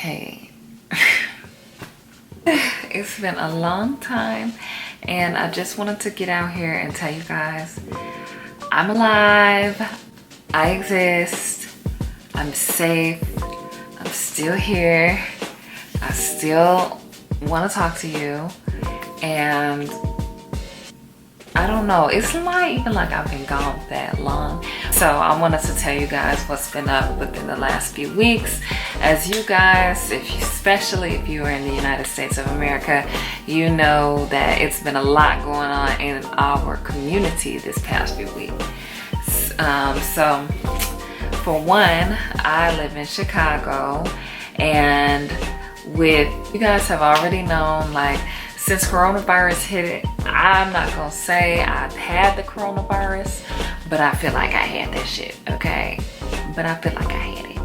Hey, it's been a long time and I just wanted to get out here and tell you guys I'm alive, I exist, I'm safe, I'm still here, I still want to talk to you, and I don't know, it's not even like I've been gone that long. So I wanted to tell you guys what's been up within the last few weeks. As you guys, especially if you are in the United States of America, you know that it's been a lot going on in our community this past few weeks. So for one, I live in Chicago, and you guys have already known, like, since coronavirus hit it, I'm not gonna say I've had the coronavirus, but I feel like I had that shit, okay? But I feel like I had it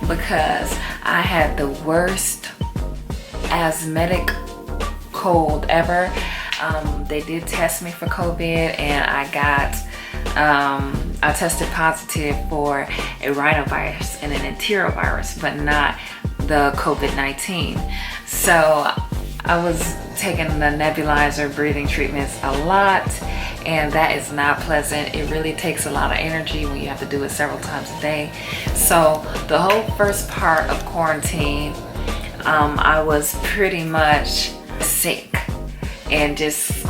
because I had the worst asthmatic cold ever. They did test me for COVID, and I tested positive for a rhinovirus and an enterovirus, but not the COVID-19. So I was taking the nebulizer breathing treatments a lot, and that is not pleasant. It really takes a lot of energy when you have to do it several times a day. So the whole first part of quarantine, I was pretty much sick and just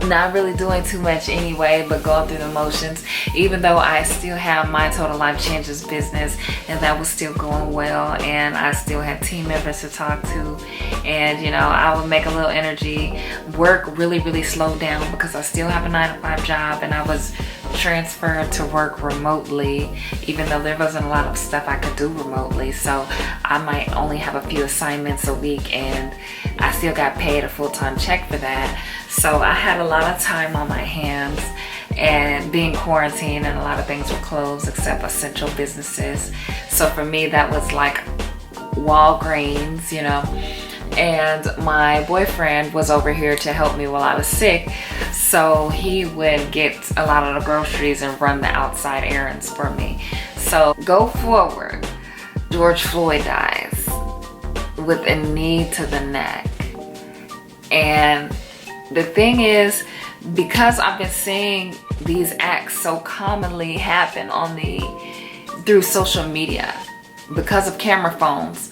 not really doing too much anyway, but going through the motions, even though I still have my Total Life Changes business, and that was still going well, and I still had team members to talk to, and you know, I would make a little energy. Work really slowed down because I still have a 9-to-5 job, and I was transferred to work remotely, even though there wasn't a lot of stuff I could do remotely. So I might only have a few assignments a week, and I still got paid a full-time check for that. So I had a lot of time on my hands, and being quarantined and a lot of things were closed except essential businesses. So for me, that was like Walgreens, you know. And my boyfriend was over here to help me while I was sick, so he would get a lot of the groceries and run the outside errands for me. So go forward, George Floyd dies with a knee to the neck. And the thing is, because I've been seeing these acts so commonly happen through social media, because of camera phones,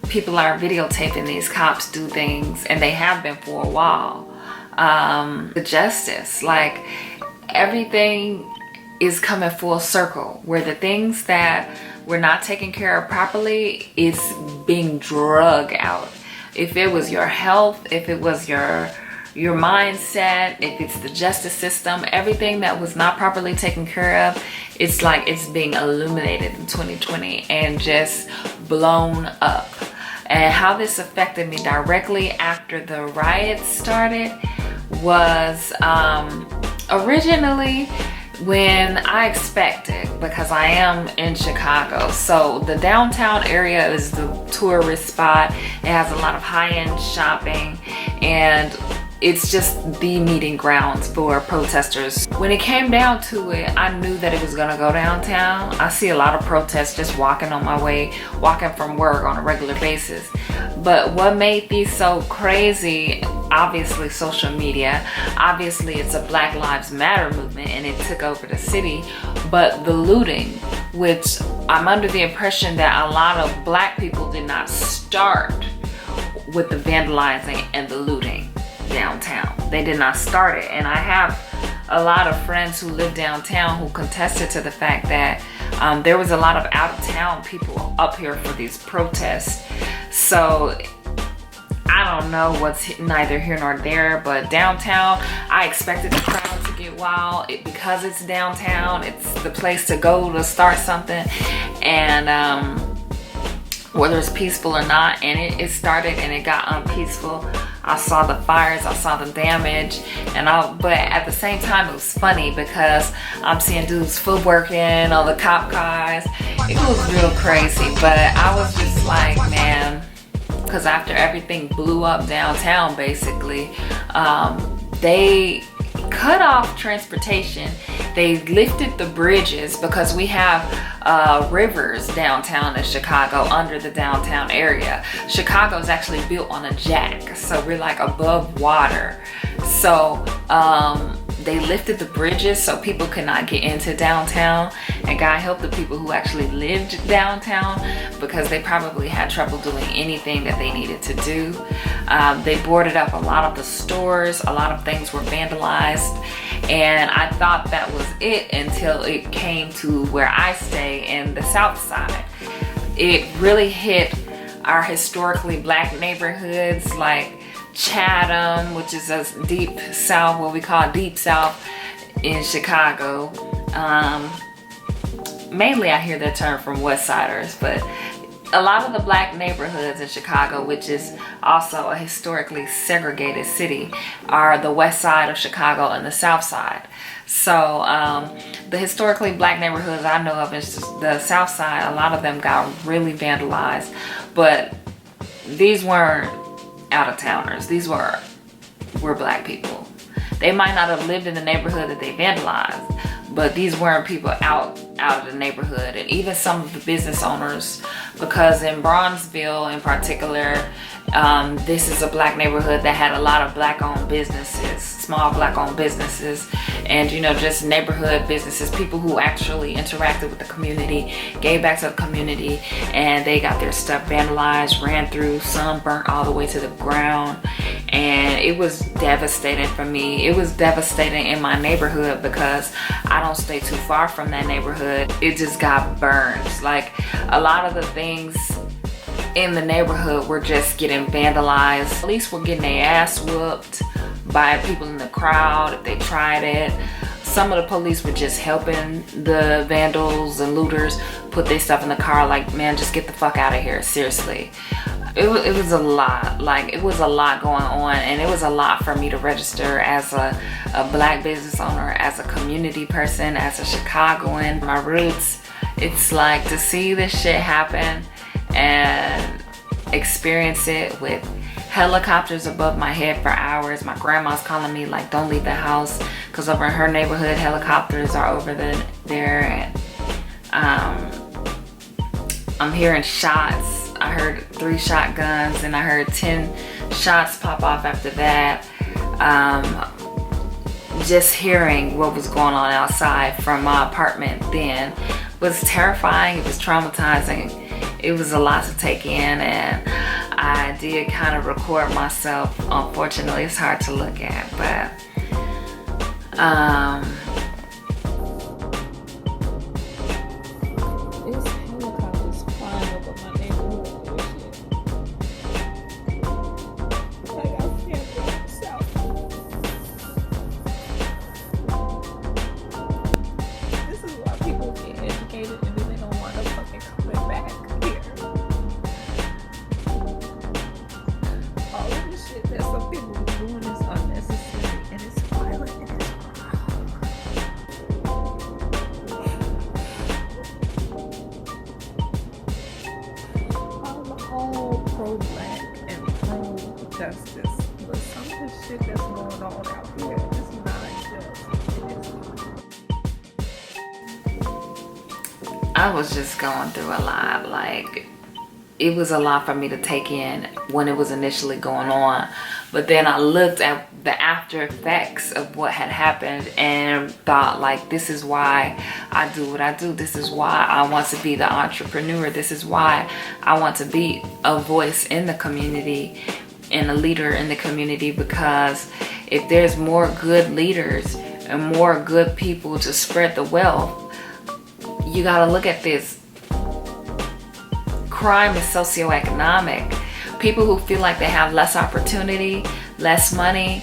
people are videotaping these cops do things, and they have been for a while. The justice, like, everything is coming full circle, where the things that were not taken care of properly is being drug out. If it was your health, if it was your mindset, if it's the justice system, everything that was not properly taken care of, it's like it's being illuminated in 2020 and just blown up. And how this affected me directly after the riots started was originally when I expected, because I am in Chicago, so the downtown area is the tourist spot. It has a lot of high-end shopping, and it's just the meeting grounds for protesters. When it came down to it, I knew that it was gonna go downtown. I see a lot of protests just walking from work on a regular basis. But what made these so crazy, obviously social media, obviously it's a Black Lives Matter movement, and it took over the city, but the looting, which I'm under the impression that a lot of Black people did not start with the vandalizing and the looting downtown. They did not start it, and I have a lot of friends who live downtown who contested to the fact that there was a lot of out-of-town people up here for these protests. So I don't know what's neither here nor there, but downtown, I expected the crowd to get wild because it's downtown. It's the place to go to start something, and whether it's peaceful or not, and it started and it got unpeaceful. I saw the fires, I saw the damage, but at the same time it was funny because I'm seeing dudes footworking on the cop cars. It was real crazy, but I was just like, man, because after everything blew up downtown, basically, they cut off transportation They lifted the bridges because we have rivers downtown in Chicago under the downtown area. Chicago is actually built on a jack, so we're like above water. So they lifted the bridges so people could not get into downtown, and God help the people who actually lived downtown because they probably had trouble doing anything that they needed to do. They boarded up a lot of the stores, a lot of things were vandalized, and I thought that was it until it came to where I stay in the South Side. It really hit our historically black neighborhoods like Chatham, which is a deep south, what we call deep south in Chicago. Mainly I hear that term from West Siders, but a lot of the black neighborhoods in Chicago, which is also a historically segregated city, are the west side of Chicago and the south side. So the historically black neighborhoods I know of in the south side, a lot of them got really vandalized, but these weren't out-of-towners. These were black people. They might not have lived in the neighborhood that they vandalized, but these weren't people out of the neighborhood. And even some of the business owners, because in Bronzeville in particular, this is a black neighborhood that had a lot of black owned businesses, small black owned businesses, and you know, just neighborhood businesses, people who actually interacted with the community, gave back to the community, and they got their stuff vandalized, ran through, some burnt all the way to the ground. And it was devastating for me. It was devastating in my neighborhood because I don't stay too far from that neighborhood. It just got burned. Like a lot of the things in the neighborhood were just getting vandalized. Police were getting their ass whooped by people in the crowd if they tried it. Some of the police were just helping the vandals and looters put their stuff in the car, like, man, just get the fuck out of here, seriously. It was a lot. Like, it was a lot going on, and it was a lot for me to register as a black business owner, as a community person, as a Chicagoan. My roots, it's like to see this shit happen and experience it with helicopters above my head for hours. My grandma's calling me like, don't leave the house, because over in her neighborhood, helicopters are over there, and I'm hearing shots. I heard 3 shotguns, and I heard 10 shots pop off after that. Just hearing what was going on outside from my apartment then was terrifying. It was traumatizing. It was a lot to take in, and I did kind of record myself. Unfortunately, it's hard to look at, but it's helicopters flying over my neighborhood and shit. Like, I can't go south. This is why people get educated and then they don't want to fucking come back here. All of the shit that some people are doing is unnecessary, and it's violent, and it's I'm all pro-black and pro-justice, but some of the shit that's going on out here is not just. It is not. I was just going through a lot. Like, it was a lot for me to take in when it was initially going on, but then I looked at the after effects of what had happened and thought, like, this is why I do what I do. This is why I want to be the entrepreneur. This is why I want to be a voice in the community and a leader in the community, because if there's more good leaders and more good people to spread the wealth, you got to look at this. Crime is socioeconomic. People who feel like they have less opportunity, less money,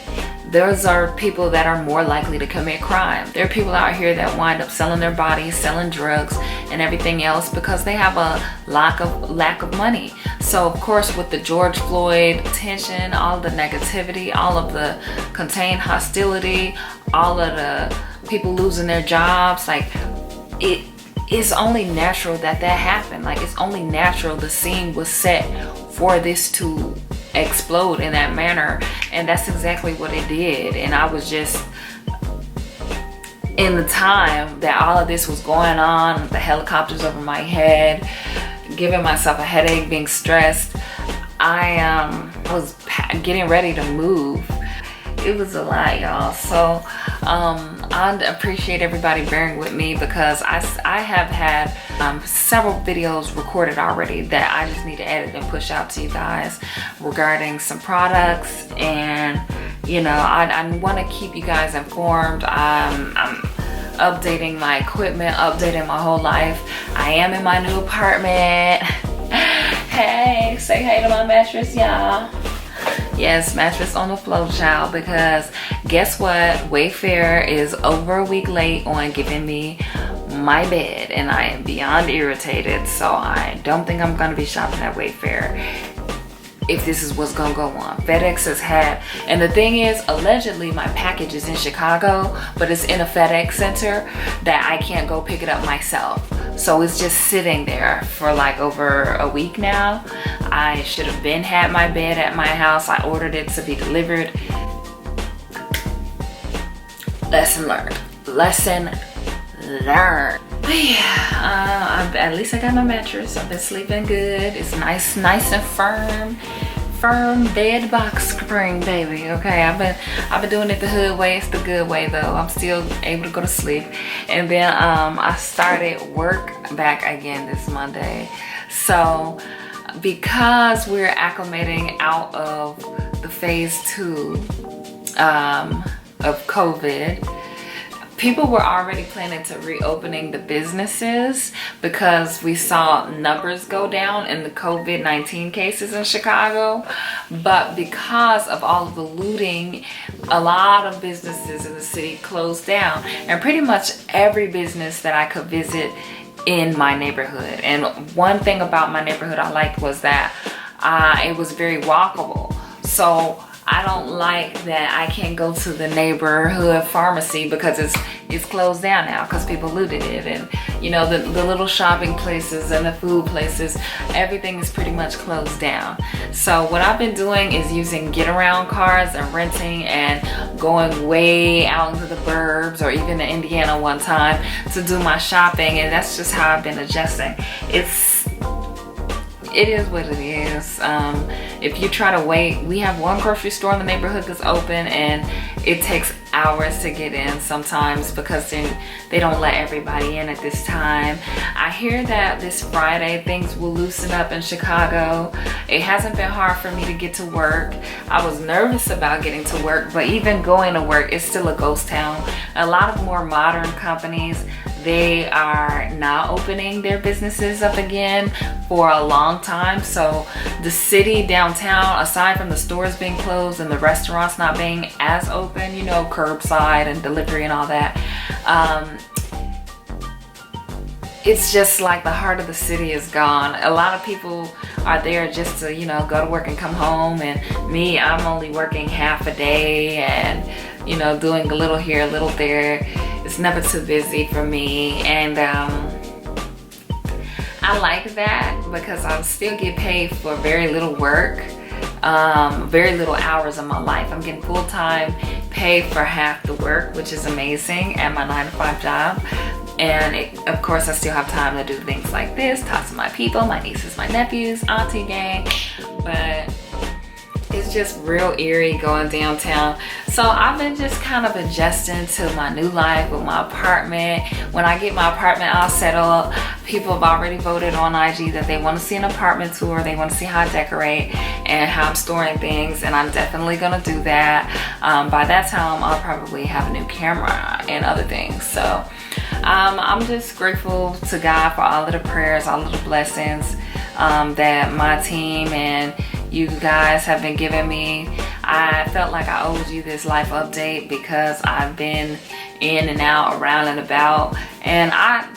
those are people that are more likely to commit crime. There are people out here that wind up selling their bodies, selling drugs and everything else because they have a lack of money. So of course, with the George Floyd tension, all the negativity, all of the contained hostility, all of the people losing their jobs, like, it's only natural that happened. Like, it's only natural the scene was set for this to explode in that manner, and that's exactly what it did. And I was just in the time that all of this was going on, the helicopters over my head, giving myself a headache, being stressed, I was getting ready to move. It was a lot, y'all. So I appreciate everybody bearing with me, because I have had several videos recorded already that I just need to edit and push out to you guys regarding some products. And you know, I want to keep you guys informed. I'm updating my equipment, updating my whole life. I am in my new apartment. Hey, say hey to my mattress, y'all. Yes, mattress on the floor, child, because guess what? Wayfair is over a week late on giving me my bed, and I am beyond irritated. So I don't think I'm gonna be shopping at Wayfair if this is what's gonna go on. FedEx has had, and the thing is, allegedly my package is in Chicago, but it's in a FedEx center that I can't go pick it up myself. So it's just sitting there for like over a week now. I should have been had my bed at my house. I ordered it to be delivered. Lesson learned. Lesson learned. But yeah, at least I got my mattress. I've been sleeping good. It's nice and firm bed box spring, baby. Okay, I've been doing it the hood way. It's the good way though. I'm still able to go to sleep. And then I started work back again this Monday. So because we're acclimating out of the phase 2 of COVID, people were already planning to reopening the businesses because we saw numbers go down in the COVID-19 cases in Chicago. But because of all of the looting, a lot of businesses in the city closed down, and pretty much every business that I could visit in my neighborhood. And one thing about my neighborhood I liked was that it was very walkable. So I don't like that I can't go to the neighborhood pharmacy because it's closed down now because people looted it. And you know, the little shopping places and the food places, everything is pretty much closed down. So what I've been doing is using get around cars and renting and going way out into the burbs, or even to Indiana one time to do my shopping. And that's just how I've been adjusting. It is what it is. If you try to wait, we have one grocery store in the neighborhood that's open, and it takes hours to get in sometimes because they don't let everybody in at this time. I hear that this Friday things will loosen up in Chicago. It hasn't been hard for me to get to work. I was nervous about getting to work, but even going to work, it's still a ghost town. A lot of more modern companies, they are not opening their businesses up again for a long time. So the city downtown, aside from the stores being closed and the restaurants not being as open, you know, curbside and delivery and all that, it's just like the heart of the city is gone. A lot of people are there just to, you know, go to work and come home. And me, I'm only working half a day and, you know, doing a little here, a little there. It's never too busy for me. And I like that because I still get paid for very little work, very little hours of my life. I'm getting full-time paid for half the work, which is amazing, at my 9-to-5 job. And of course, I still have time to do things like this, talk to my people, my nieces, my nephews, auntie gang. But it's just real eerie going downtown. So I've been just kind of adjusting to my new life with my apartment. When I get my apartment all settled, people have already voted on IG that they want to see an apartment tour. They want to see how I decorate and how I'm storing things, and I'm definitely gonna do that. By that time, I'll probably have a new camera and other things. So I'm just grateful to God for all of the prayers, all of the blessings that my team and you guys have been giving me. I felt like I owed you this life update because I've been in and out, around and about. And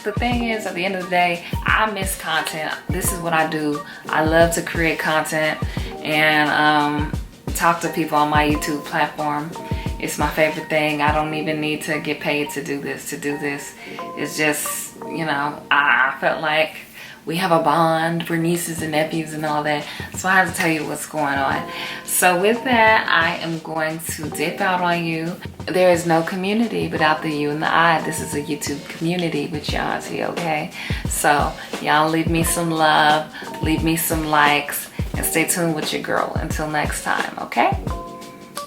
the thing is, at the end of the day, I miss content. This is what I do. I love to create content and talk to people on my YouTube platform. It's my favorite thing. I don't even need to get paid to do this. It's just, you know, I felt like we have a bond. We're nieces and nephews and all that. So I have to tell you what's going on. So with that, I am going to dip out on you. There is no community without the you and the I. This is a YouTube community with your auntie, okay? So y'all leave me some love, leave me some likes, and stay tuned with your girl. Until next time, okay?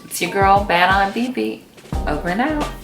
It's your girl, Bad Aunt BB. Over and out.